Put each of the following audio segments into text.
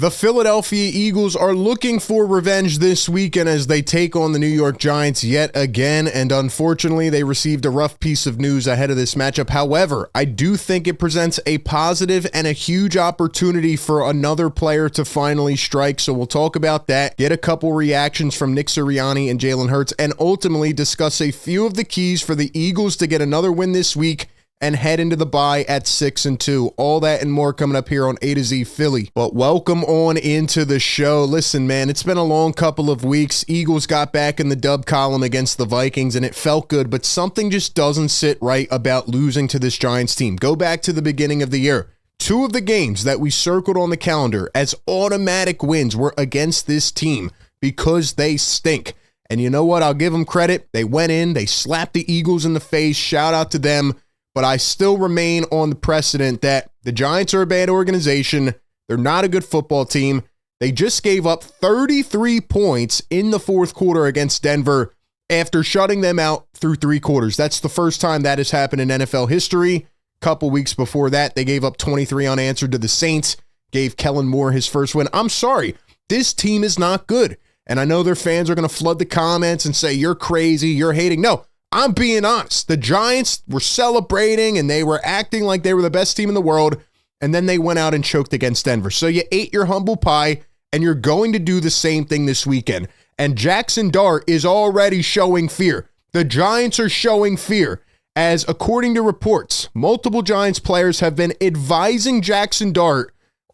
The Philadelphia Eagles are looking for revenge this weekend as they take on the New York Giants yet again, and unfortunately, they received a rough piece of news ahead of this matchup. However, I do think it presents a positive and a huge opportunity for another player to finally strike, so we'll talk about that, get a couple reactions from Nick Sirianni and Jalen Hurts, and ultimately discuss a few of the keys for the Eagles to get another win this week and head into the bye at 6-2. All that and more coming up here on A to Z Philly. But welcome on into the show. Listen, man, it's been a long couple of weeks. Eagles got back in the dub column against the Vikings, and it felt good, but something just doesn't sit right about losing to this Giants team. Go back to the beginning of the year. Two of the games that we circled on the calendar as automatic wins were against this team because they stink. And you know what? I'll give them credit. They went in, they slapped the Eagles in the face. Shout out to them. But I still remain on the precedent that the Giants are a bad organization. They're not a good football team. They just gave up 33 points in the fourth quarter against Denver after shutting them out through three quarters. That's the first time that has happened in NFL history. A couple weeks before that, they gave up 23 unanswered to the Saints, gave Kellen Moore his first win. I'm sorry, this team is not good. And I know their fans are going to flood the comments and say, you're crazy, you're hating. No. I'm being honest. The Giants were celebrating and they were acting like they were the best team in the world, and then they went out and choked against Denver. So you ate your humble pie, and you're going to do the same thing this weekend. And Jaxson is already showing fear. The Giants are showing fear, as according to reports, multiple Giants players have been advising Jaxson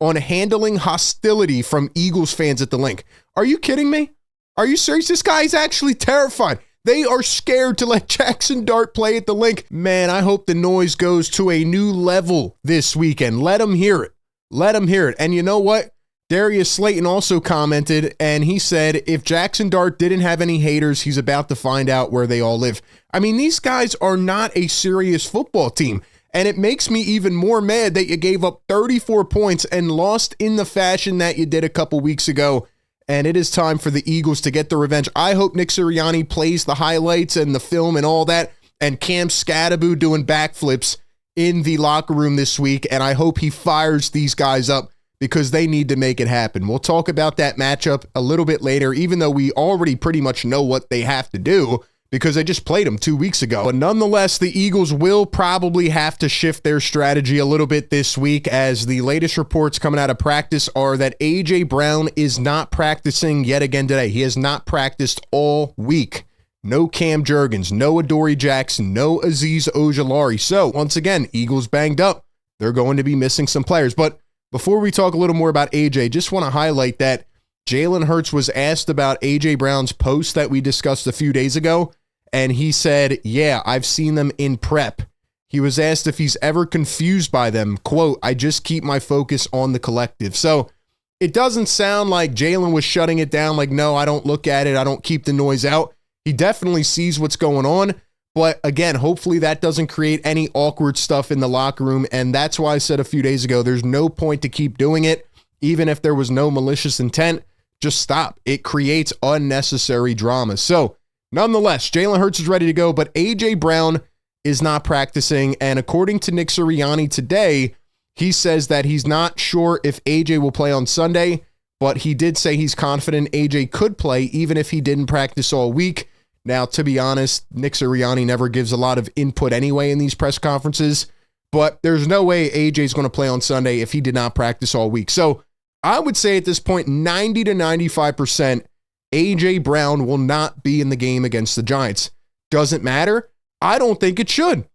on handling hostility from Eagles fans at the link. Are you kidding me? Are you serious? This guy is actually terrified. They are scared to let Jaxson play at the link. Man, I hope the noise goes to a new level this weekend. Let them hear it. Let them hear it. And you know what? Darius Slayton also commented, and he said, if Jaxson didn't have any haters, he's about to find out where they all live. I mean, these guys are not a serious football team. And it makes me even more mad that you gave up 34 points and lost in the fashion that you did a couple weeks ago. And it is time for the Eagles to get the revenge. I hope Nick Sirianni plays the highlights and the film and all that, and Cam Scadaboo doing backflips in the locker room this week, and I hope he fires these guys up because they need to make it happen. We'll talk about that matchup a little bit later, even though we already pretty much know what they have to do because they just played them 2 weeks ago. But nonetheless, the Eagles will probably have to shift their strategy a little bit this week, as the latest reports coming out of practice are that A.J. Brown is not practicing yet again today. He has not practiced all week. No Cam Jurgens, no Adoree Jackson, no Azeez Ojulari. So once again, Eagles banged up. They're going to be missing some players. But before we talk a little more about A.J., just want to highlight that Jalen Hurts was asked about A.J. Brown's post that we discussed a few days ago, and he said, yeah, I've seen them in prep. He was asked if he's ever confused by them. Quote, I just keep my focus on the collective. So it doesn't sound like Jalen was shutting it down like, no, I don't look at it. I don't keep the noise out. He definitely sees what's going on. But again, hopefully that doesn't create any awkward stuff in the locker room. And that's why I said a few days ago, there's no point to keep doing it. Even if there was no malicious intent, just stop. It creates unnecessary drama. So nonetheless, Jalen Hurts is ready to go, but A.J. Brown is not practicing. And according to Nick Sirianni today, he says that he's not sure if A.J. will play on Sunday, but he did say he's confident A.J. could play even if he didn't practice all week. Now, to be honest, Nick Sirianni never gives a lot of input anyway in these press conferences, but there's no way A.J. is going to play on Sunday if he did not practice all week. So I would say at this point, 90 to 95%, A.J. Brown will not be in the game against the Giants. Doesn't matter. I don't think it should.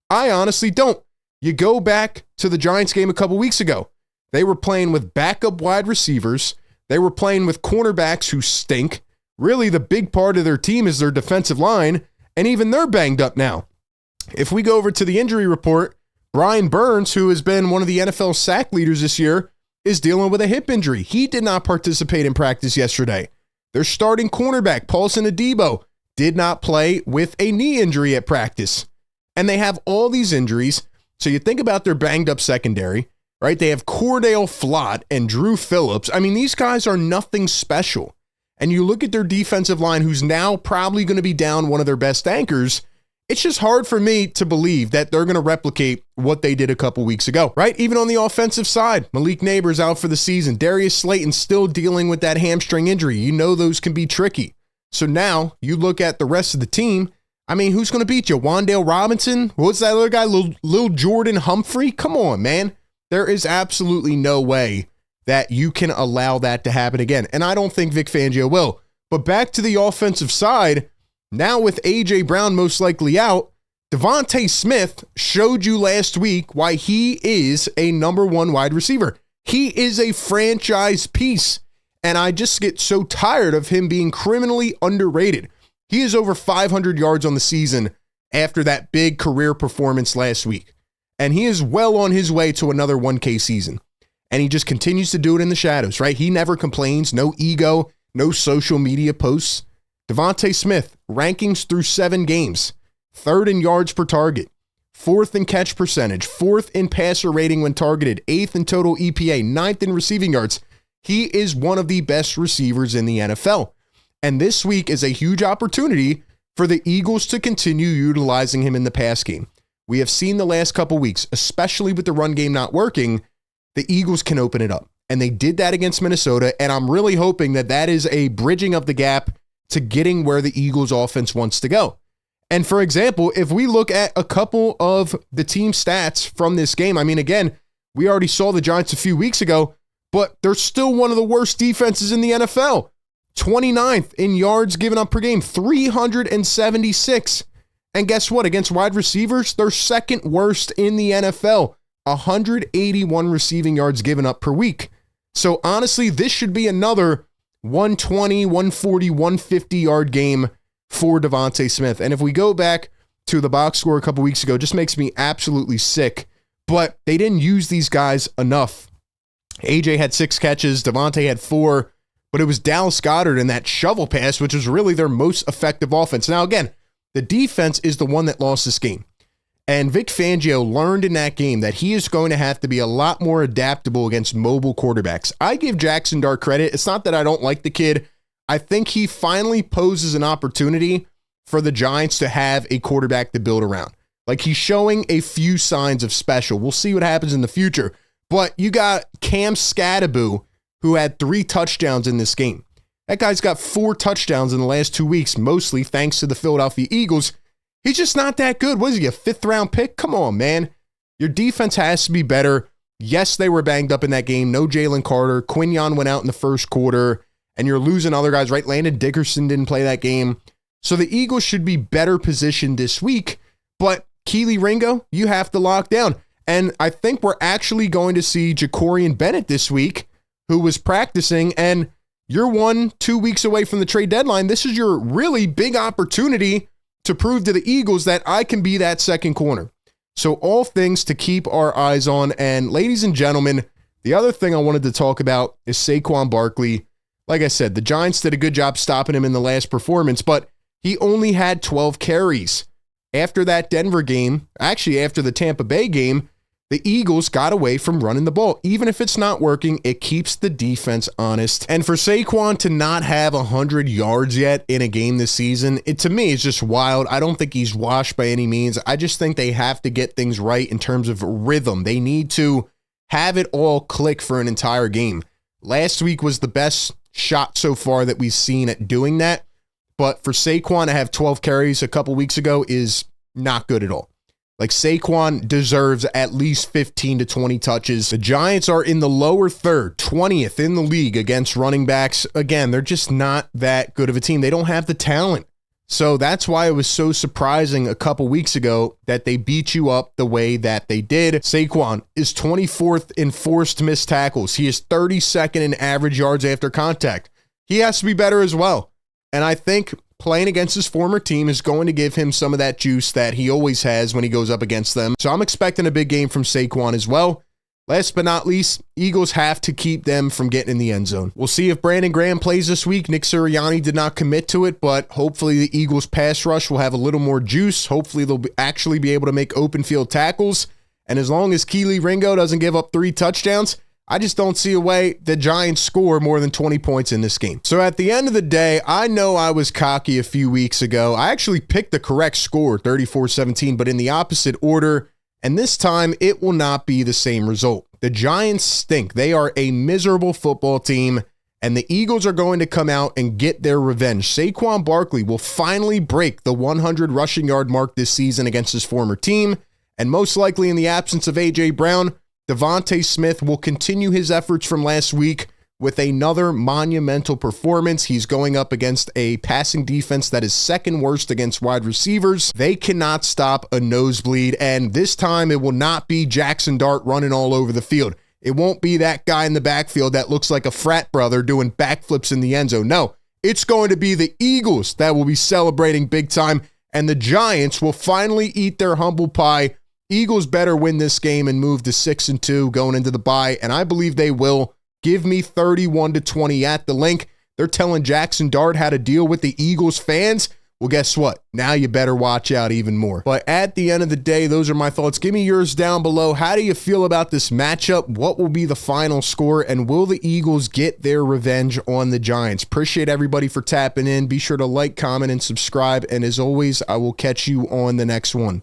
I honestly don't. You go back to the Giants game a couple weeks ago. They were playing with backup wide receivers. They were playing with cornerbacks who stink. Really, the big part of their team is their defensive line, and even they're banged up now. If we go over to the injury report, Brian Burns, who has been one of the NFL sack leaders this year, is dealing with a hip injury. He did not participate in practice yesterday. Their starting cornerback, Paulson Adebo, did not play with a knee injury at practice. And they have all these injuries. So you think about their banged up secondary, right? They have Cordell Flott and Drew Phillips. I mean, these guys are nothing special. And you look at their defensive line, who's now probably going to be down one of their best anchors. It's just hard for me to believe that they're going to replicate what they did a couple weeks ago, right? Even on the offensive side, Malik Neighbors out for the season. Darius Slayton still dealing with that hamstring injury. You know those can be tricky. So now you look at the rest of the team. I mean, who's going to beat you? Wan'Dale Robinson? What's that other guy? Lil Jordan Humphrey? Come on, man. There is absolutely no way that you can allow that to happen again. And I don't think Vic Fangio will. But back to the offensive side, now with A.J. Brown most likely out, DeVonta Smith showed you last week why he is a number one wide receiver. He is a franchise piece. And I just get so tired of him being criminally underrated. He is over 500 yards on the season after that big career performance last week. And he is well on his way to another 1K season. And he just continues to do it in the shadows, right? He never complains, no ego, no social media posts. DeVonta Smith, rankings through 7 games, 3rd in yards per target, 4th in catch percentage, 4th in passer rating when targeted, 8th in total EPA, 9th in receiving yards. He is one of the best receivers in the NFL. And this week is a huge opportunity for the Eagles to continue utilizing him in the pass game. We have seen the last couple weeks, especially with the run game not working, the Eagles can open it up. And they did that against Minnesota, and I'm really hoping that that is a bridging of the gap to getting where the Eagles offense wants to go. And for example, if we look at a couple of the team stats from this game, I mean, again, we already saw the Giants a few weeks ago, but they're still one of the worst defenses in the NFL. 29th in yards given up per game, 376. And guess what? Against wide receivers, they're second worst in the NFL, 181 receiving yards given up per week. So honestly, this should be another 120, 140, 150 yard game for DeVonta Smith. And if we go back to the box score a couple weeks ago, it just makes me absolutely sick. But they didn't use these guys enough. AJ had 6 catches, DeVonta had 4, but it was Dallas Goedert in that shovel pass, which was really their most effective offense. Now, again, the defense is the one that lost this game. And Vic Fangio learned in that game that he is going to have to be a lot more adaptable against mobile quarterbacks. I give Jaxson Dart credit. It's not that I don't like the kid. I think he finally poses an opportunity for the Giants to have a quarterback to build around. Like, he's showing a few signs of special. We'll see what happens in the future. But you got Cam Scadaboo, who had 3 touchdowns in this game. That guy's got 4 touchdowns in the last 2 weeks, mostly thanks to the Philadelphia Eagles. He's just not that good. What is he, a 5th round pick? Come on, man. Your defense has to be better. Yes, they were banged up in that game. No Jalen Carter. Quinyon went out in the first quarter, and you're losing other guys, right? Landon Dickerson didn't play that game. So the Eagles should be better positioned this week, but Keely Ringo, you have to lock down. And I think we're actually going to see Jakorian Bennett this week, who was practicing, and you're 1-2 weeks away from the trade deadline. This is your really big opportunity to prove to the Eagles that I can be that second corner. So all things to keep our eyes on. And ladies and gentlemen, the other thing I wanted to talk about is Saquon Barkley. Like I said, the Giants did a good job stopping him in the last performance, but he only had 12 carries. After that Denver game, actually after the Tampa Bay game, the Eagles got away from running the ball. Even if it's not working, it keeps the defense honest. And for Saquon to not have 100 yards yet in a game this season, it to me is just wild. I don't think he's washed by any means. I just think they have to get things right in terms of rhythm. They need to have it all click for an entire game. Last week was the best shot so far that we've seen at doing that. But for Saquon to have 12 carries a couple weeks ago is not good at all. Like, Saquon deserves at least 15 to 20 touches. The Giants are in the lower third, 20th in the league against running backs. Again, they're just not that good of a team. They don't have the talent. So that's why it was so surprising a couple weeks ago that they beat you up the way that they did. Saquon is 24th in forced missed tackles. He is 32nd in average yards after contact. He has to be better as well. And I think playing against his former team is going to give him some of that juice that he always has when he goes up against them. So I'm expecting a big game from Saquon as well. Last but not least, Eagles have to keep them from getting in the end zone. We'll see if Brandon Graham plays this week. Nick Sirianni did not commit to it, but hopefully the Eagles pass rush will have a little more juice. Hopefully they'll actually be able to make open field tackles. And as long as Keely Ringo doesn't give up 3 touchdowns, I just don't see a way the Giants score more than 20 points in this game. So at the end of the day, I know I was cocky a few weeks ago. I actually picked the correct score, 34-17, but in the opposite order. And this time, it will not be the same result. The Giants stink. They are a miserable football team, and the Eagles are going to come out and get their revenge. Saquon Barkley will finally break the 100 rushing yard mark this season against his former team, and most likely in the absence of A.J. Brown, DeVonta Smith will continue his efforts from last week with another monumental performance. He's going up against a passing defense that is second worst against wide receivers. They cannot stop a nosebleed, and this time it will not be Jaxson Dart running all over the field. It won't be that guy in the backfield that looks like a frat brother doing backflips in the end zone. No, it's going to be the Eagles that will be celebrating big time, and the Giants will finally eat their humble pie. Eagles better win this game and move to 6-2 going into the bye, and I believe they will. Give me 31-20 at the link. They're telling Jaxson Dart how to deal with the Eagles fans. Well, guess what? Now you better watch out even more. But at the end of the day, those are my thoughts. Give me yours down below. How do you feel about this matchup? What will be the final score? And will the Eagles get their revenge on the Giants? Appreciate everybody for tapping in. Be sure to like, comment, and subscribe. And as always, I will catch you on the next one.